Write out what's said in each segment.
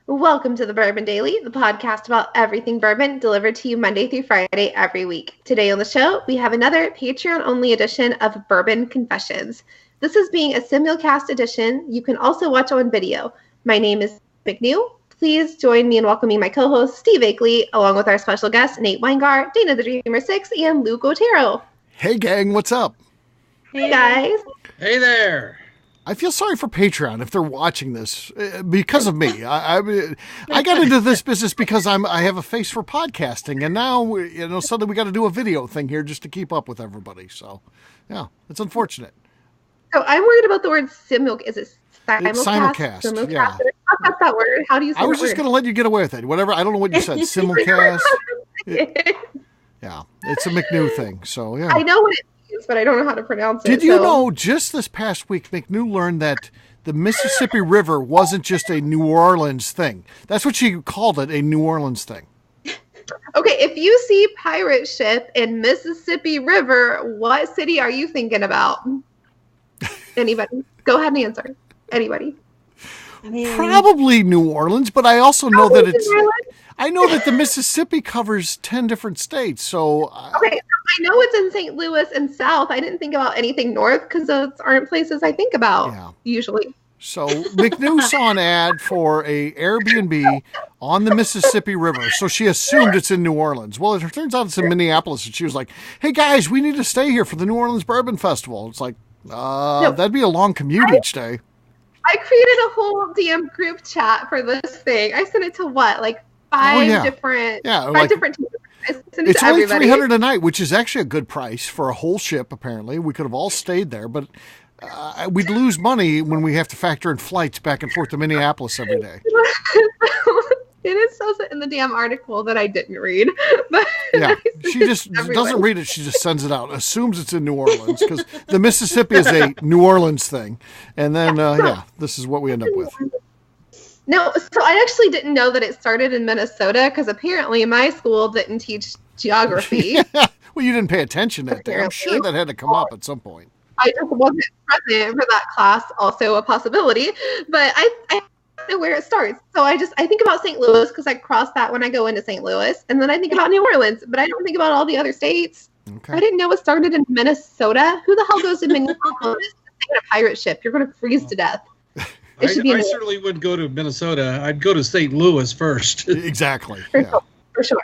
Welcome to the Bourbon Daily, the podcast about everything bourbon, delivered to you Monday through Friday every week. Today on the show, we have another Patreon-only edition of Bourbon Confessions. This is being a simulcast edition. You can also watch on video. My name is McNew. Please join me in welcoming my co-host, Steve Akeley, along with our special guests, Nate Weingart, Dana the Dreamer 6, and Luke Otero. Hey, gang, what's up? Hey, guys. Hey there. I feel sorry for Patreon if they're watching this because of me. I got into this business because I have a face for podcasting, and now suddenly we got to do a video thing here just to keep up with everybody. So, yeah, it's unfortunate. So I'm worried about the word simulcast. Is it simulcast? It's simulcast. Yeah. That's that word. How do you say I was just going to let you get away with it. Whatever. I don't know what you said. Simulcast. Yeah, it's a McNew thing. So yeah. I know what it means, but I don't know how to pronounce it. Did you know just this past week, McNew learned that the Mississippi River wasn't just a New Orleans thing. That's what she called it, a New Orleans thing. Okay, if you see pirate ship in Mississippi River, what city are you thinking about? Anybody? Go ahead and answer. Anybody? Probably New Orleans, but I also know that I know that the Mississippi covers 10 different states. So okay, I know it's in St. Louis and South. I didn't think about anything north because those aren't places I think about usually. So McNew saw an ad for a Airbnb on the Mississippi River, so she assumed it's in New Orleans. Well, it turns out it's in Minneapolis, and she was like, "Hey guys, we need to stay here for the New Orleans Bourbon Festival." It's like, that'd be a long commute each day. I created a whole DM group chat for this thing. I sent it to five different teams. It's only $300 a night, which is actually a good price for a whole ship. Apparently, we could have all stayed there, but we'd lose money when we have to factor in flights back and forth to Minneapolis every day. It says it in the damn article that I didn't read. But yeah, she just doesn't read it. She just sends it out, assumes it's in New Orleans because the Mississippi is a New Orleans thing. And then, this is what we end up with. No, so I actually didn't know that it started in Minnesota because apparently my school didn't teach geography. Well, you didn't pay attention that day. I'm sure that had to come up at some point. I just wasn't present for that class, also a possibility. But I know where it starts. So I think about St. Louis because I cross that when I go into St. Louis. And then I think about New Orleans, but I don't think about all the other states. Okay. I didn't know it started in Minnesota. Who the hell goes to Minnesota in a pirate ship? You're going to freeze to death. I certainly wouldn't go to Minnesota. I'd go to St. Louis first. Exactly. For sure.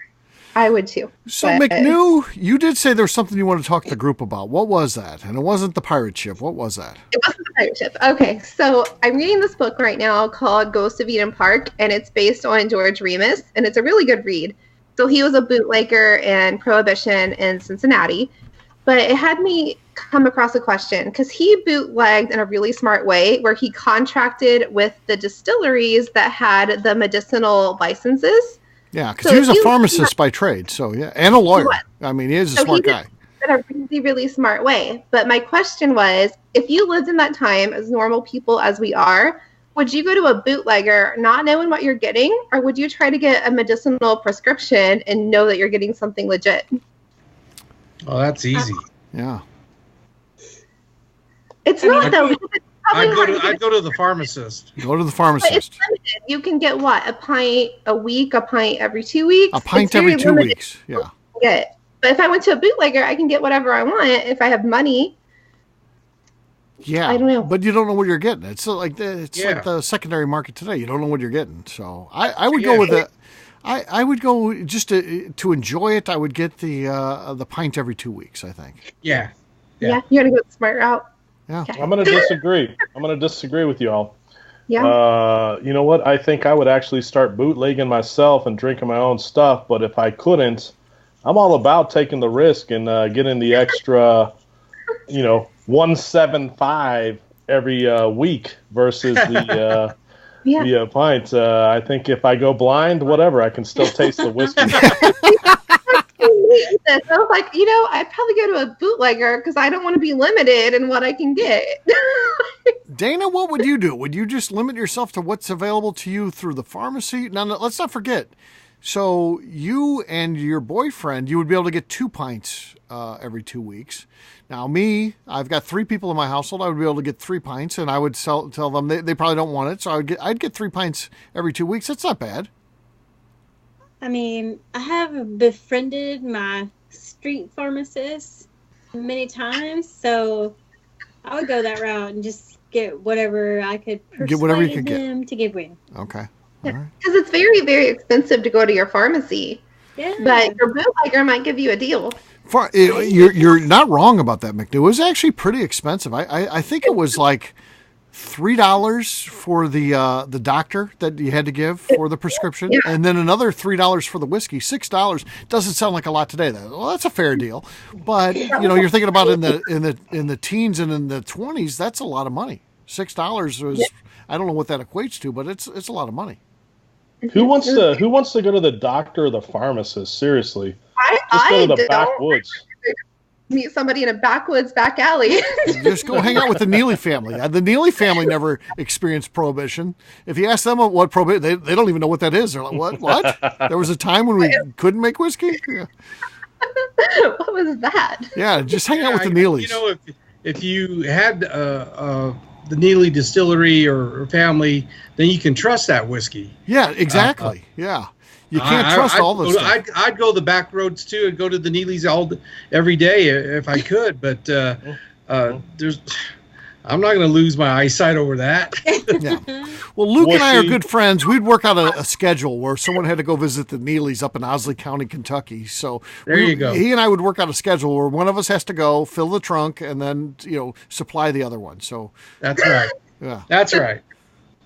I would too. So McNew, you did say there was something you wanted to talk to the group about. What was that? And it wasn't the pirate ship. What was that? It wasn't the pirate ship. Okay, so I'm reading this book right now called Ghost of Eden Park, and it's based on George Remus, and it's a really good read. So he was a bootlegger and Prohibition in Cincinnati, but it had me come across a question because he bootlegged in a really smart way where he contracted with the distilleries that had the medicinal licenses. Yeah, because he was a pharmacist by trade, so yeah, and a lawyer. I mean, he is a smart guy. In a really, really smart way. But my question was, if you lived in that time as normal people as we are, would you go to a bootlegger not knowing what you're getting, or would you try to get a medicinal prescription and know that you're getting something legit? Oh, that's easy. Yeah. It's not, though. I'd go to the pharmacist. Go to the pharmacist. But it's limited. You can get what? A pint a week, a pint every 2 weeks? A pint every 2 weeks, yeah. But if I went to a bootlegger, I can get whatever I want if I have money. Yeah, I don't know. But you don't know what you're getting. It's like the secondary market today. You don't know what you're getting. So I would go with it. I would go just to enjoy it. I would get the pint every 2 weeks, I think. Yeah, you're going to go the smart route. Yeah. Okay. I'm going to disagree. I'm going to disagree with you all. Yeah. You know what? I think I would actually start bootlegging myself and drinking my own stuff. But if I couldn't, I'm all about taking the risk and getting the extra, 175 every week versus the pint. I think if I go blind, whatever, I can still taste the whiskey. I was like, I'd probably go to a bootlegger because I don't want to be limited in what I can get. Dana, what would you do? Would you just limit yourself to what's available to you through the pharmacy? Now, let's not forget, So you and your boyfriend, you would be able to get 2 pints every 2 weeks. Now me, I've got 3 people in my household. I would be able to get 3 pints, and I would tell them they probably don't want it. So I'd get 3 pints every 2 weeks. That's not bad. I mean, I have befriended my street pharmacist many times, so I would go that route and just get whatever I could persuade them to give me. Okay. All right. Because it's very, very expensive to go to your pharmacy. Yeah. But your bootlegger might give you a deal. You're not wrong about that, McNew. It was actually pretty expensive. I think it was like $3 for the doctor that you had to give for the prescription, and then another $3 for the whiskey. $6 doesn't sound like a lot today, though. Well, that's a fair deal, but you're thinking about in the teens and in the 20s, that's a lot of money. $6 was I don't know what that equates to, but it's a lot of money. Who wants to go to the doctor or the pharmacist? Seriously, just go to the backwoods. Meet somebody in a backwoods back alley. Just go hang out with the Neely family. The Neely family never experienced prohibition. If you ask them what prohibition, they don't even know what that is. They're like, what? There was a time when we couldn't make whiskey? Yeah. What was that? Yeah, just hang out with the Neelys. If you had the Neely distillery or family, then you can trust that whiskey. Yeah, exactly. Yeah. You can't trust all this stuff. I'd go the back roads too and go to the Neelys every day if I could, but I'm not going to lose my eyesight over that. Yeah. Well, Luke and I are good friends. We'd work out a schedule where someone had to go visit the Neelys up in Owsley County, Kentucky. So you go. He and I would work out a schedule where one of us has to go, fill the trunk, and then supply the other one. So that's right. Yeah, that's right.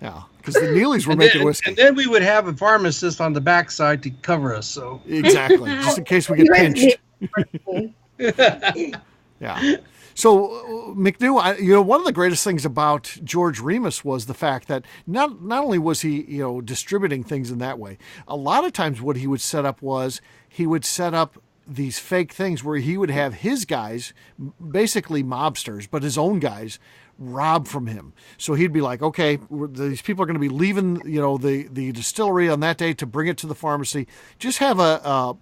Yeah, because the Neelys were making whiskey. And then we would have a pharmacist on the backside to cover us. So exactly, just in case we get pinched. Yeah. So, McNew, one of the greatest things about George Remus was the fact that not only was he, distributing things in that way, a lot of times what he would set up was he would set up these fake things where he would have his guys, basically mobsters, but his own guys, rob from him. So he'd be like, okay, these people are going to be leaving, the distillery on that day to bring it to the pharmacy. Just have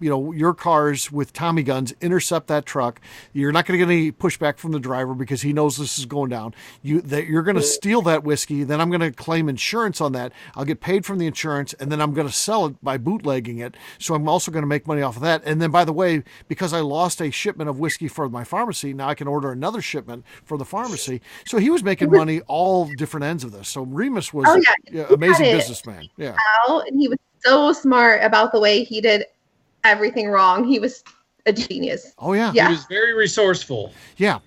your cars with Tommy guns intercept that truck. You're not going to get any pushback from the driver because he knows this is going down. You're going to steal that whiskey. Then I'm going to claim insurance on that. I'll get paid from the insurance, and then I'm going to sell it by bootlegging it. So I'm also going to make money off of that. And then, by the way, because I lost a shipment of whiskey for my pharmacy, now I can order another shipment for the pharmacy. So he was making money all different ends of this. So Remus was an amazing businessman. Yeah. And he was so smart about the way he did everything wrong. He was a genius. Oh, yeah. He was very resourceful. Yeah.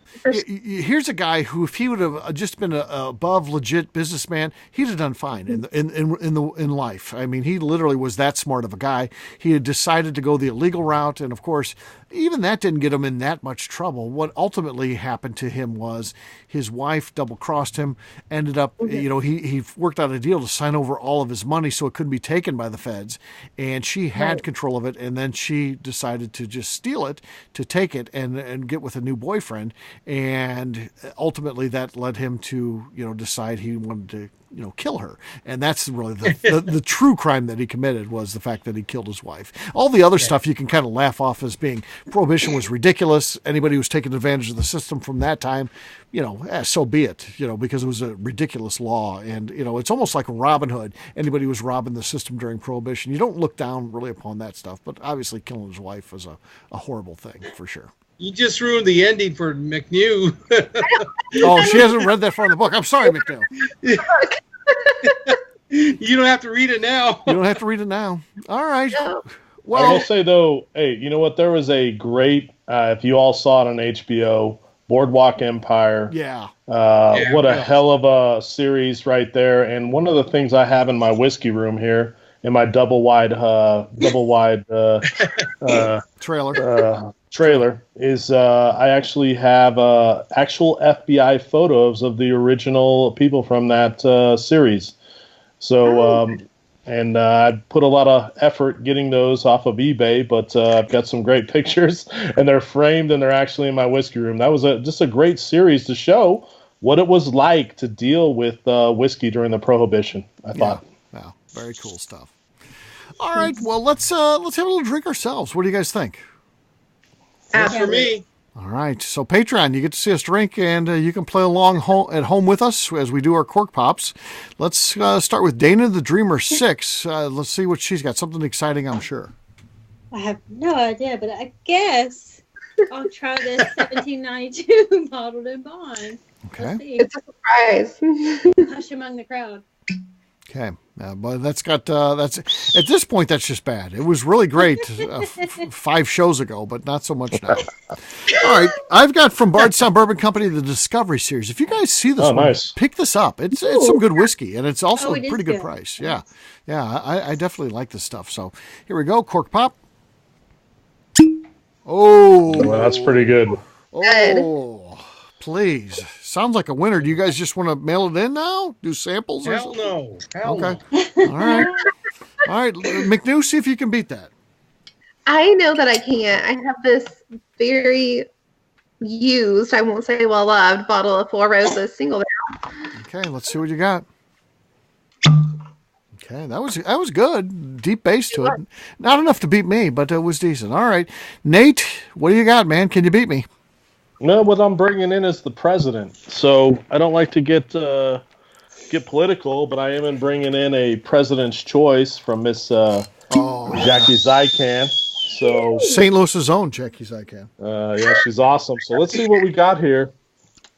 Here's a guy who, if he would have just been a above legit businessman, he'd have done fine in life. I mean, he literally was that smart of a guy. He had decided to go the illegal route, and of course, even that didn't get him in that much trouble. What ultimately happened to him was his wife double-crossed him, ended up, he worked out a deal to sign over all of his money so it couldn't be taken by the feds, and she had control of it, and then she decided to just steal it, to take it, and get with a new boyfriend, and ultimately that led him to, decide he wanted to, kill her. And that's really the true crime that he committed, was the fact that he killed his wife. All the other stuff you can kind of laugh off as being prohibition was ridiculous. Anybody who's taking advantage of the system from that time, so be it, because it was a ridiculous law. And, it's almost like Robin Hood. Anybody who was robbing the system during prohibition, you don't look down really upon that stuff. But obviously killing his wife was a horrible thing for sure. You just ruined the ending for McNew. Oh, she hasn't read that far in the book. I'm sorry, McNew. You don't have to read it now. You don't have to read it now. All right. Well, I will say, though, hey, you know what? There was a great, if you all saw it on HBO, Boardwalk Empire. Yeah. What a hell of a series right there. And one of the things I have in my whiskey room here, in my double wide trailer is I actually have actual FBI photos of the original people from that series. So I put a lot of effort getting those off of eBay, but I've got some great pictures, and they're framed and they're actually in my whiskey room. That was just a great series to show what it was like to deal with whiskey during the Prohibition, I thought. Yeah, very cool stuff. All right. Well, let's have a little drink ourselves. What do you guys think? That's for me. All right. So Patreon, you get to see us drink, and you can play along at home with us as we do our cork pops. Let's start with Dana the Dreamer 6. Let's see what she's got. Something exciting, I'm sure. I have no idea, but I guess I'll try this 1792 bottled in bond. Okay. It's a surprise. Hush among the crowd. Okay. But that's at this point, that's just bad. It was really great 5 shows ago, but not so much now. All right. I've got from Bardstown Bourbon Company, the Discovery Series. If you guys see this one, nice. Pick this up. It's some good whiskey, and it's also a it pretty is good good. price. Yeah. Yeah. I definitely like this stuff. So here we go. Cork pop. Oh, Well, that's pretty good. oh, please. Sounds like a winner. Do you guys just want to mail it in now? Do samples? Or Hell something? no. Hell Okay. no. All right. All right. McNew, see if you can beat that. I know that I can't. I have this very used, I won't say well loved, bottle of Four Roses single barrel. Okay, let's see what you got. Okay, that was good. Deep bass to it. Not enough to beat me, but it was decent. All right. Nate, what do you got, man? Can you beat me? No, what I'm bringing in is the president. So I don't like to get political, but I am bringing in a President's Choice from Miss Jackie Zykan. So St. Louis's own Jackie Zykan. yeah, she's awesome. So let's see what we got here.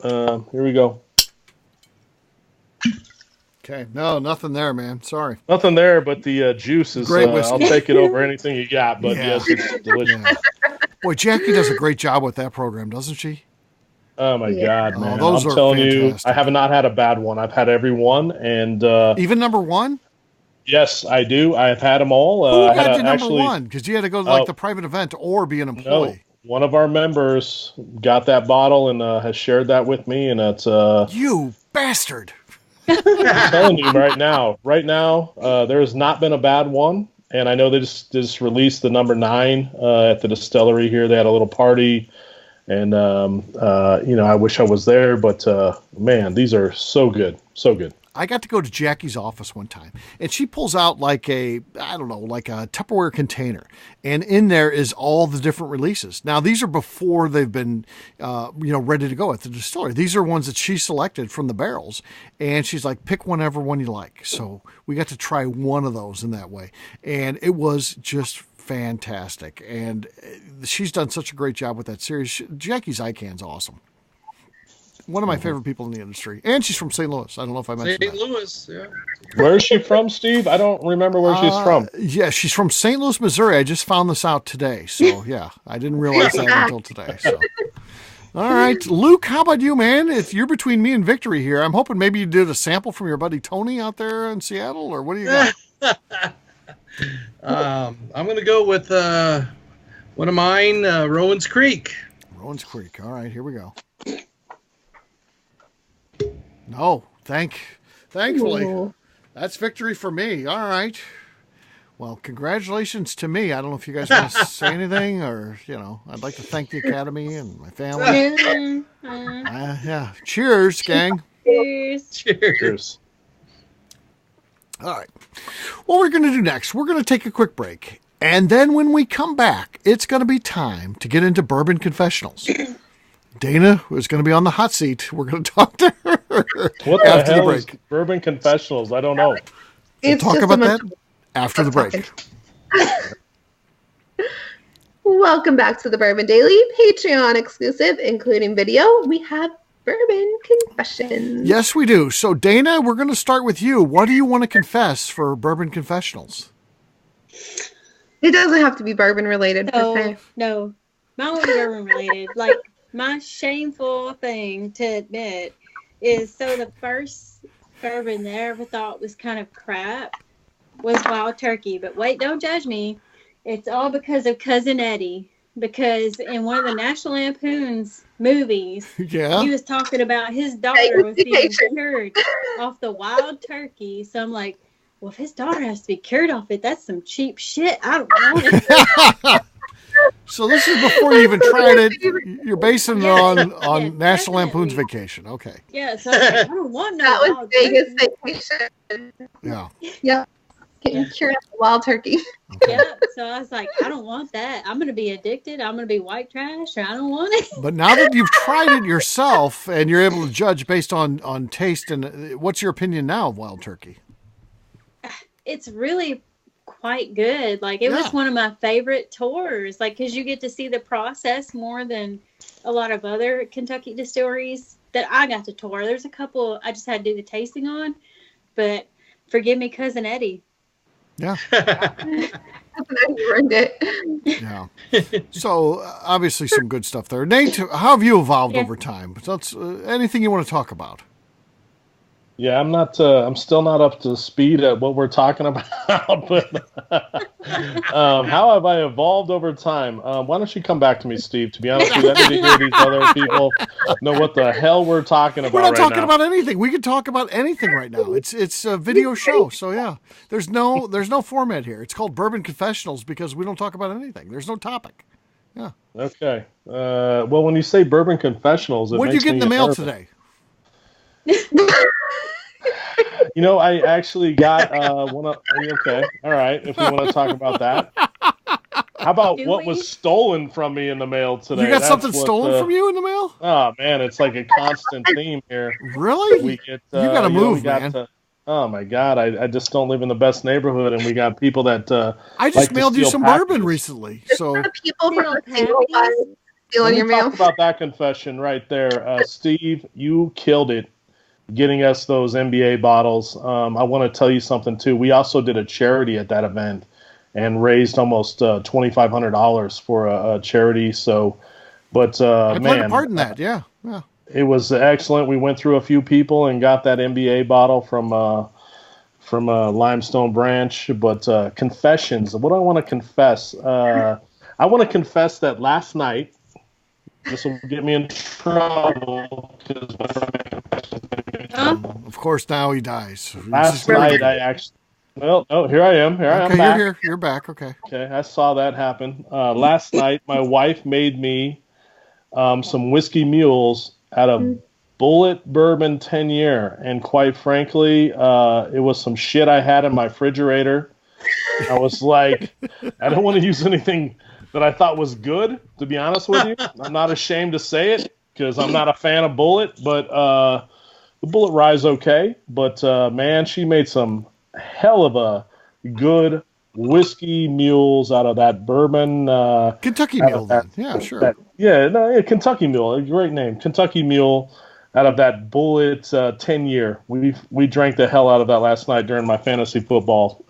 Here we go. Okay, no, nothing there, man. Sorry. Nothing there, but the juice is. Great whiskey. I'll take it over anything you got. But Yeah. yes, it's delicious. Yeah. Boy, Jackie does a great job with that program, doesn't she? Oh my God, man! those I'm are telling fantastic. you, I have not had a bad one. I've had every one, and Even number one? yes, I do. I have had them all. Who I got had you number actually, one? Because you had to go to the private event or be an no, employee. one of our members got that bottle and has shared that with me, and it's. You bastard. I'm telling you right now, there has not been a bad one, and I know they just released the number 9 at the distillery here. They had a little party, and I wish I was there, but man, these are so good, so good. I got to go to Jackie's office one time, and she pulls out like a Tupperware container, and in there is all the different releases. Now, these are before they've been, ready to go at the distillery. These are ones that she selected from the barrels, and she's like, pick whatever one you like. So we got to try one of those in that way, and it was just fantastic. And she's done such a great job with that series. Jackie Zykan's awesome. One of my favorite people in the industry. And she's from St. Louis. I don't know if I mentioned St. that. Louis, yeah. Where is she from, Steve? I don't remember where she's from. Yeah, she's from St. Louis, Missouri. I just found this out today. So, yeah, I didn't realize that until today. So, all right. Luke, how about you, man? If you're between me and victory here, I'm hoping maybe you did a sample from your buddy Tony out there in Seattle, or what do you got? I'm going to go with one of mine, Rowan's Creek. Rowan's Creek. All right, here we go. No, thankfully, Ooh. that's victory for me. All right. Well, congratulations to me. I don't know if you guys want to say anything, or I'd like to thank the Academy and my family. Yeah. Cheers, gang. Cheers. Cheers. All right. What we're going to do next, we're going to take a quick break. And then when we come back, it's going to be time to get into Bourbon Confessionals. Dana is going to be on the hot seat. We're going to talk to her What the after the hell is break. Bourbon Confessionals? I don't know. We'll It's talk just about a that bunch after the break. Welcome back to the Bourbon Daily, Patreon exclusive, including video. We have Bourbon Confessions. Yes, we do. So, Dana, we're going to start with you. What do you want to confess for Bourbon Confessionals? It doesn't have to be bourbon related per se. No, mine was bourbon related. Like, my shameful thing to admit is, the first bourbon that I ever thought was kind of crap was Wild Turkey. But wait, don't judge me. It's all because of Cousin Eddie. Because in one of the National Lampoon's movies, Yeah. he was talking about his daughter was being cured off the Wild Turkey. So I'm like, well, if his daughter has to be cured off it, that's some cheap shit. I don't want it. So this is before you even tried it. You're basing it on Yes, National Lampoon's definitely. Vacation. Okay. Yeah, so I was like, I don't want no That was Wild Vegas Turkey. vacation. Yeah. Yep. Cure up the wild turkey. Yeah. So I was like, I don't want that. I'm going to be addicted. I'm going to be white trash. I don't want it. But now that you've tried it yourself and you're able to judge based on taste, and what's your opinion now of wild turkey? It's really quite good. Like, it was one of my favorite tours, like, because you get to see the process more than a lot of other Kentucky distilleries that I got to tour. There's a couple I just had to do the tasting on, but forgive me, Cousin Eddie. Yeah. You ruined it. Yeah. So obviously some good stuff there. Nate, how have you evolved over time? That's anything you want to talk about? Yeah, I'm not. I'm still not up to speed at what we're talking about. But how have I evolved over time? Why don't you come back to me, Steve? To be honest with you, I need to hear these other people know what the hell we're talking about. We're not right talking now. about anything. We can talk about anything right now. It's a video show, so yeah. There's no format here. It's called Bourbon Confessionals because we don't talk about anything. There's no topic. Yeah. Okay. Well, when you say Bourbon Confessionals, what did you get in the mail today? You know, I actually got one of. Okay, all right. If you want to talk about that, how about what was stolen from me in the mail today? You got something stolen from you in the mail? Oh man, it's like a constant theme here. Really? We get. You got to move, man. Oh my God, I just don't live in the best neighborhood, and we got people that. I just mailed you some bourbon recently, so people from stealing your mail. Talk about that confession right there, Steve. You killed it. Getting us those NBA bottles. I want to tell you something too. We also did a charity at that event and raised almost $2,500 for a charity. So, but I played a part in that. Yeah. It was excellent. We went through a few people and got that NBA bottle from Limestone Branch. But confessions. What do I want to confess? I want to confess that last night. This will get me in trouble because. Of course, now he dies. Last night, I actually. Well, no, here I am. Here I am. You're here. You're back. Okay. Okay, I saw that happen. Last night, my wife made me some whiskey mules out of Bullet Bourbon 10-year, and quite frankly, it was some shit I had in my refrigerator. I was like, I don't want to use anything that I thought was good. To be honest with you, I'm not ashamed to say it because I'm not a fan of Bullet, but. The Bullet Rye's okay, but man, she made some hell of a good whiskey mules out of that bourbon. Kentucky Mule, then. Yeah, sure. Kentucky Mule, a great name. Kentucky Mule out of that Bullet 10-year. We drank the hell out of that last night during my fantasy football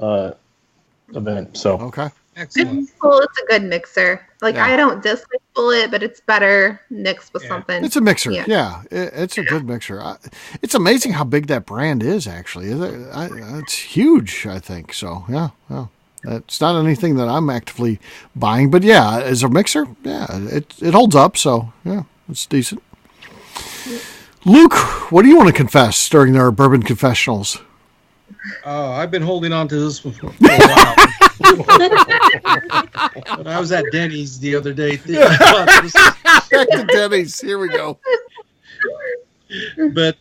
event. So okay. Excellent. It's a good mixer. I don't dislike Bullet, but it's better mixed with something. It's a mixer. Yeah, it's a good mixer. It's amazing how big that brand is, actually. It's huge, I think. So, yeah. It's not anything that I'm actively buying, but yeah, as a mixer, yeah, it holds up. So, yeah, it's decent. Luke, what do you want to confess during our Bourbon Confessionals? I've been holding on to this one for a while. But I was at Denny's the other day. Back to Denny's. Here we go. But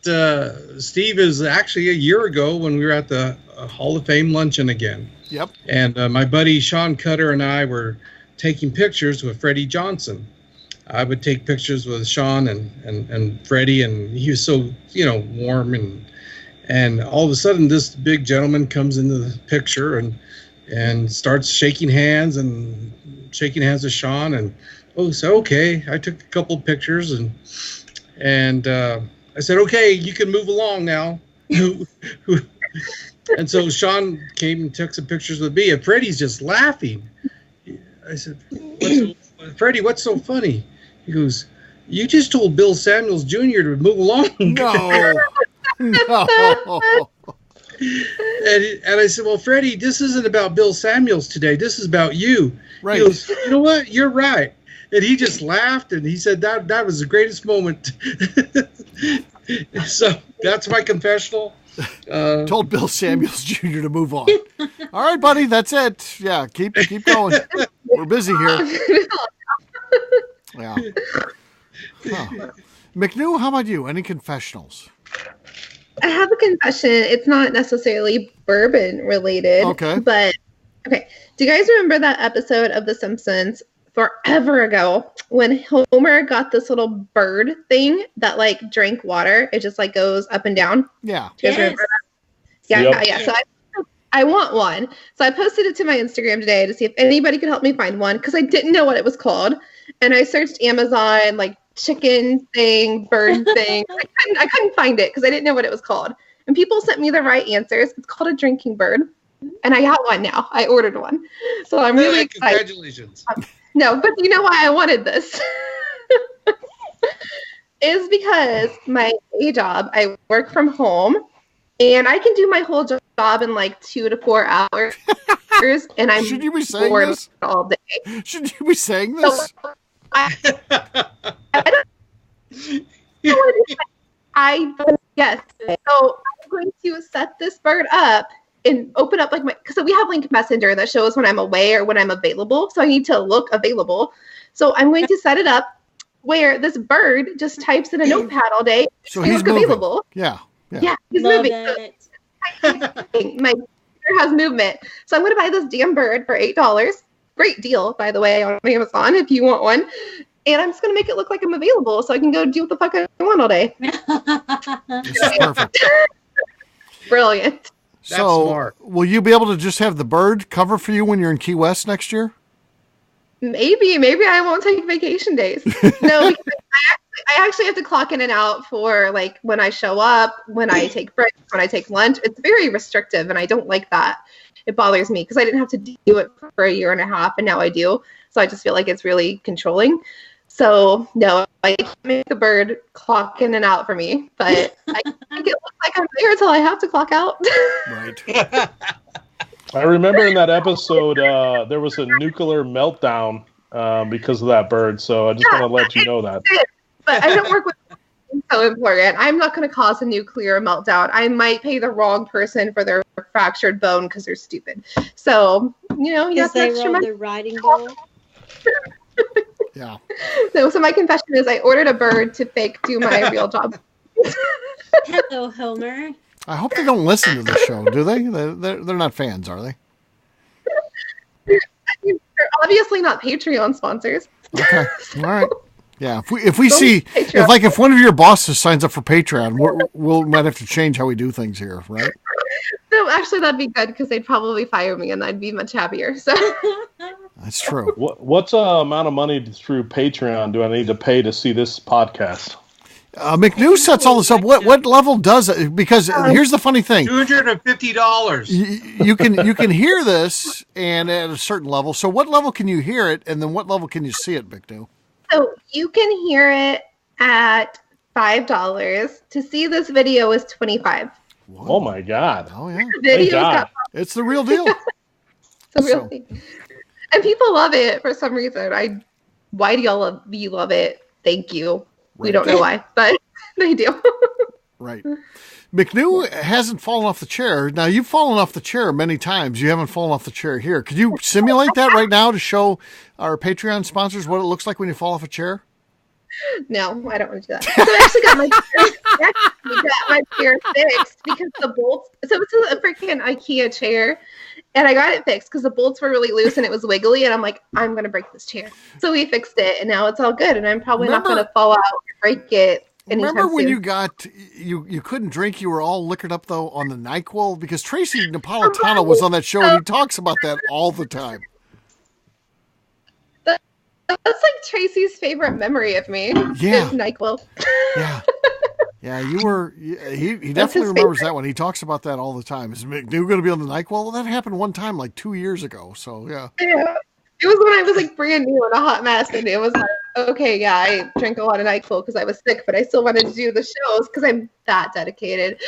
Steve is actually a year ago when we were at the Hall of Fame luncheon again. Yep. And my buddy Sean Cutter and I were taking pictures with Freddie Johnson. I would take pictures with Sean and Freddie, and he was so warm and all of a sudden this big gentleman comes into the picture and starts shaking hands with Sean, and okay. I took a couple of pictures and I said, okay, you can move along now. And so Sean came and took some pictures with me, and Freddie's just laughing. I said, Freddie, what's so funny? He goes, you just told Bill Samuels Jr. to move along. No. And I said, well, Freddie, this isn't about Bill Samuels today. This is about you. Right. He goes, you know what? You're right. And he just laughed, and he said that was the greatest moment. So that's my confessional. Told Bill Samuels Jr. to move on. All right, buddy, that's it. Yeah, keep going. We're busy here. Yeah. Huh. McNew, how about you? Any confessionals? I have a confession. It's not necessarily bourbon related. Okay. But, okay. Do you guys remember that episode of The Simpsons forever ago when Homer got this little bird thing that, like, drank water? It just, like, goes up and down. Yeah. Do you guys remember that? Yeah, Yep. yeah. So I want one. So I posted it to my Instagram today to see if anybody could help me find one because I didn't know what it was called. And I searched Amazon, like, chicken thing, bird thing. I couldn't find it because I didn't know what it was called. And people sent me the right answers. It's called a drinking bird. And I got one now. I ordered one. So I'm really excited. Congratulations. No, but you know why I wanted this? Is because my day job, I work from home, and I can do my whole job in like 2 to 4 hours. And I'm Should you be saying bored this? all day. Should you be saying this? Yes. So I'm going to set this bird up and open up like because we have Link Messenger that shows when I'm away or when I'm available. So I need to look available. So I'm going to set it up where this bird just types in a notepad all day. So he's moving. Available. Yeah. Yeah, he's Love moving. it. My computer has movement. So I'm going to buy this damn bird for $8. Great deal, by the way, on Amazon if you want one. And I'm just going to make it look like I'm available so I can go do what the fuck I want all day. This is perfect. Brilliant. That's So smart. will you be able to just have the bird cover for you when you're in Key West next year? Maybe I won't take vacation days. No, because I actually have to clock in and out for like when I show up, when I take breaks, when I take lunch. It's very restrictive, and I don't like that. It bothers me because I didn't have to do it for a year and a half, and now I do. So I just feel like it's really controlling. So no, I can't make the bird clock in and out for me, but I can make it look like I'm there until I have to clock out. Right. I remember in that episode, there was a nuclear meltdown because of that bird. So I just want to let you know that. But I don't work with so important. I'm not going to cause a nuclear meltdown. I might pay the wrong person for their fractured bone because they're stupid. So, you know, Because they extra rolled money. the riding bull. Yeah. So my confession is I ordered a bird to fake do my real job. Hello, Homer. I hope they don't listen to the show, do they? They're not fans, are they? They're obviously not Patreon sponsors. Okay. All right. Yeah. If we see if one of your bosses signs up for Patreon, we'll might have to change how we do things here, right? No, actually that'd be good because they'd probably fire me and I'd be much happier. So That's true. What's amount of money through Patreon do I need to pay to see this podcast? McNew sets all this up. What level does it? Because here's the funny thing: $250. you can hear this, and at a certain level. So what level can you hear it, and then what level can you see it, McNew? So you can hear it at $5. To see this video is $25. Oh my God! Oh yeah, Video's God. got it's the real deal. it's a real So- thing. And people love it for some reason. Why do you love it? Thank you. We Right. don't know why, but they do. Right. McNew hasn't fallen off the chair. Now, you've fallen off the chair many times. You haven't fallen off the chair here. Could you simulate that right now to show our Patreon sponsors what it looks like when you fall off a chair? No, I don't want to do that. So I actually got my chair fixed because the bolts. So it's a freaking IKEA chair, and I got it fixed because the bolts were really loose and it was wiggly. And I'm like, I'm gonna break this chair. So we fixed it, and now it's all good. And I'm probably not gonna fall out or break it anytime Remember when soon. you couldn't drink? You were all liquored up though on the NyQuil because Tracy Napolitano was on that show and he talks about that all the time. That's like Tracy's favorite memory of me. Yeah. Is NyQuil. Yeah. Yeah, you were. He That's definitely his remembers favorite. that one. He talks about that all the time. Is McNew going to be on the NyQuil? Well, that happened one time, like 2 years ago. So yeah. Yeah. It was when I was like brand new and a hot mess, and it was like, okay, yeah, I drank a lot of NyQuil because I was sick, but I still wanted to do the shows because I'm that dedicated.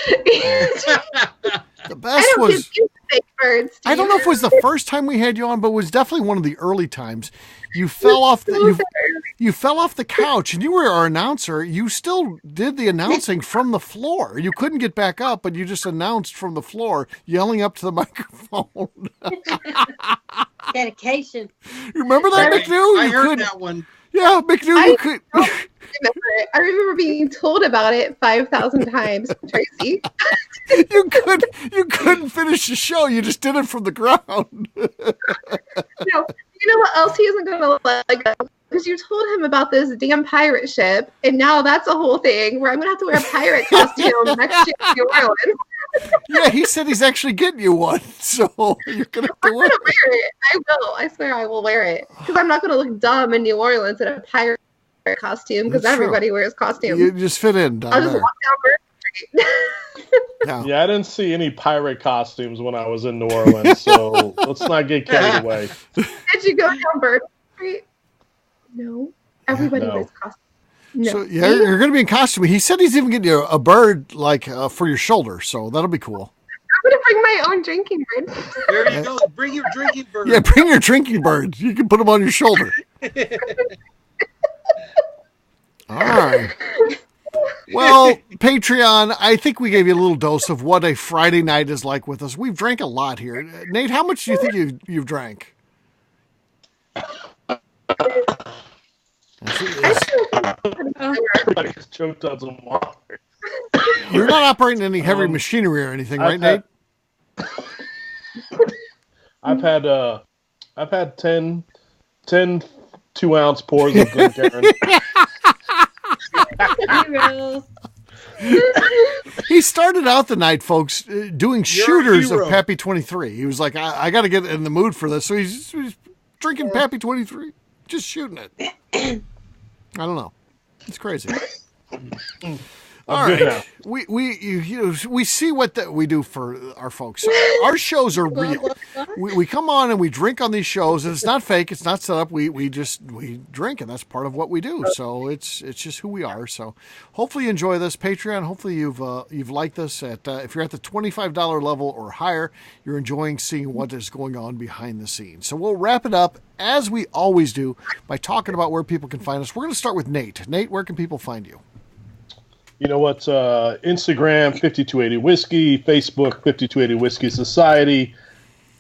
The best I don't was. give you fake birds. I don't know if it was the first time we had you on, but it was definitely one of the early times. You fell off you fell off the couch, and you were our announcer. You still did the announcing from the floor. You couldn't get back up, but you just announced from the floor, yelling up to the microphone. Dedication. You remember that, McNew? I You heard couldn't. that one. Yeah, McNew, you could. I remember being told about it 5,000 times, Tracy. You couldn't finish the show. You just did it from the ground. No, you know what else he isn't going to like? Because you told him about this damn pirate ship, and now that's a whole thing where I'm going to have to wear a pirate costume next year in New Orleans. Yeah, he said he's actually getting you one, so you're going to I'm going to wear it. I will. I swear I will wear it. Because I'm not going to look dumb in New Orleans in a pirate costume, because everybody wears costumes. You just fit in down I'll just there. walk down Bird Street. Yeah, I didn't see any pirate costumes when I was in New Orleans, so let's not get carried away. Did you go down Bird Street? No. Everybody wears costumes. No. So yeah, you're going to be in costume. He said he's even getting you a bird for your shoulder, so that'll be cool. I'm going to bring my own drinking bird. There you go. Bring your drinking bird. Yeah, bring your drinking bird. You can put them on your shoulder. All right. Well, Patreon, I think we gave you a little dose of what a Friday night is like with us. We've drank a lot here. Nate, how much do you think you've drank? Everybody gets choked on some water. You're not operating any heavy machinery or anything, right, Nate? I've had 10 2-ounce pours of Glencairn. He started out the night, folks, doing shooters of Pappy 23. He was like, I got to get in the mood for this. So he's drinking Pappy 23, just shooting it. I don't know. It's crazy. All right, we see what we do for our folks. Our shows are real. We come on and we drink on these shows, and it's not fake. It's not set up. We drink, and that's part of what we do. So it's just who we are. So hopefully you enjoy this Patreon. Hopefully you've liked this. If you're at the $25 level or higher, you're enjoying seeing what is going on behind the scenes. So we'll wrap it up as we always do by talking about where people can find us. We're going to start with Nate. Nate, where can people find you? You know what? Instagram, 5280 Whiskey, Facebook, 5280 Whiskey Society.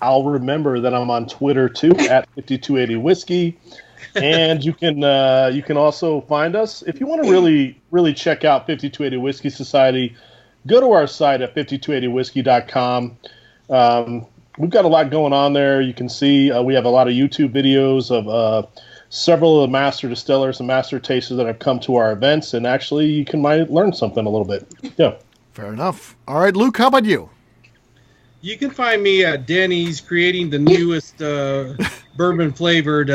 I'll remember that I'm on Twitter too, at 5280 Whiskey. And you can also find us if you want to really check out 5280 Whiskey Society. Go to our site at 5280whiskey.com. We've got a lot going on there. You can see we have a lot of YouTube videos of several of the master distillers and master tasters that have come to our events, and actually you might learn something a little bit. Yeah. Fair enough. All right, Luke, how about you? You can find me at Denny's creating the newest bourbon flavored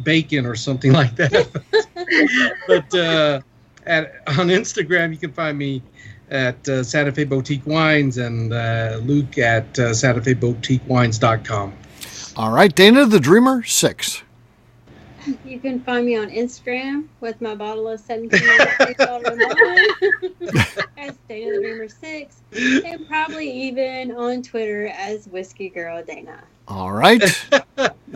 bacon or something like that. But on Instagram, you can find me at Santa Fe Boutique Wines and Luke at SantaFeBoutiqueWines.com. All right, Dana the Dreamer 6. You can find me on Instagram with my bottle of 17 bottle of wine as Dana the Dreamer 6, and probably even on Twitter as Whiskey Girl Dana. All right.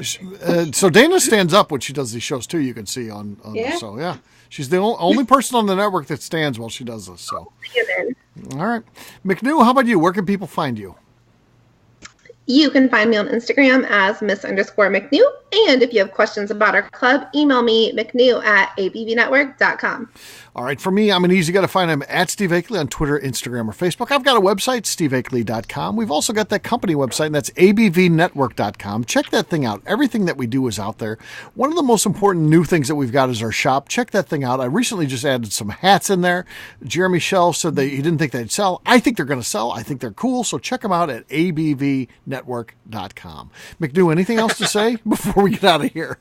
So Dana stands up when she does these shows too. You can see on so yeah, she's the only person on the network that stands while she does this. So all right, McNew, how about you? Where can people find you? You can find me on Instagram as Miss_McNew. And if you have questions about our club, email me, mcnew@abvnetwork.com. All right, for me, I'm an easy guy to find. I'm at Steve Akeley on Twitter, Instagram, or Facebook. I've got a website, steveakeley.com. We've also got that company website, and that's abvnetwork.com. Check that thing out. Everything that we do is out there. One of the most important new things that we've got is our shop. Check that thing out. I recently just added some hats in there. Jeremy Shell said that he didn't think they'd sell. I think they're going to sell. I think they're cool, so check them out at abvnetwork.com. McNew, anything else to say before we get out of here?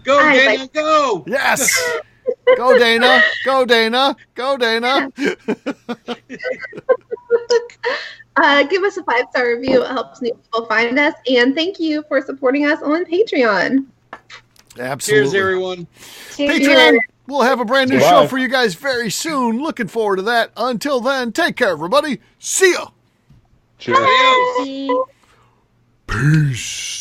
Go, Dana, go! Yes! Go, Dana! Go, Dana! Go, Dana! Give us a 5-star review. It helps new people find us. And thank you for supporting us on Patreon. Absolutely. Cheers, everyone. Patreon, we'll have a brand new show for you guys very soon. Looking forward to that. Until then, take care, everybody. See ya! Cheers. Adios. Peace.